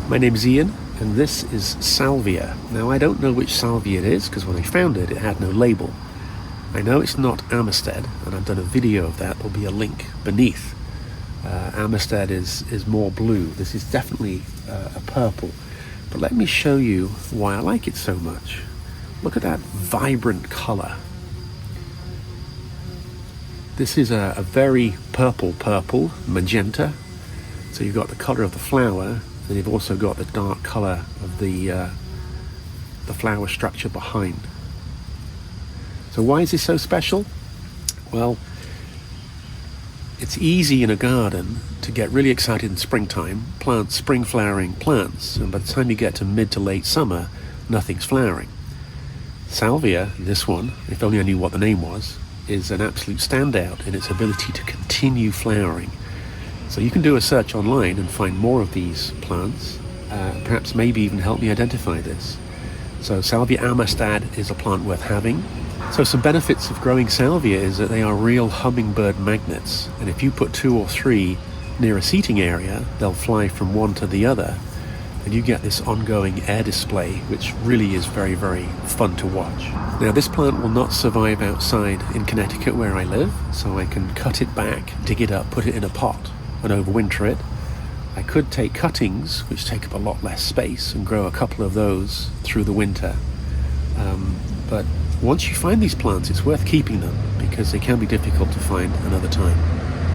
My name's Ian, and this is Salvia. Now, I don't know which Salvia it is, because when I found it, it had no label. I know it's not Amistad, and I've done a video of that. There'll be a link beneath. Amistad is more blue. This is definitely a purple. But let me show you why I like it so much. Look at that vibrant color. This is a very purple, magenta. So you've got the color of the flower, and you've also got the dark color of the flower structure behind. So why is this so special? Well, it's easy in a garden to get really excited in springtime, plant spring flowering plants, and by the time you get to mid to late summer, nothing's flowering. Salvia, this one, if only I knew what the name was, is an absolute standout in its ability to continue flowering. So you can do a search online and find more of these plants, perhaps maybe even help me identify this. So Salvia amistad is a plant worth having. So some benefits of growing salvia is that they are real hummingbird magnets, and if you put 2 or 3 near a seating area, they'll fly from one to the other, and you get this ongoing air display, which really is very, very fun to watch. Now, this plant will not survive outside in Connecticut where I live, so I can cut it back, dig it up, put it in a pot, and overwinter it. I could take cuttings, which take up a lot less space, and grow a couple of those through the winter. But once you find these plants, it's worth keeping them because they can be difficult to find another time.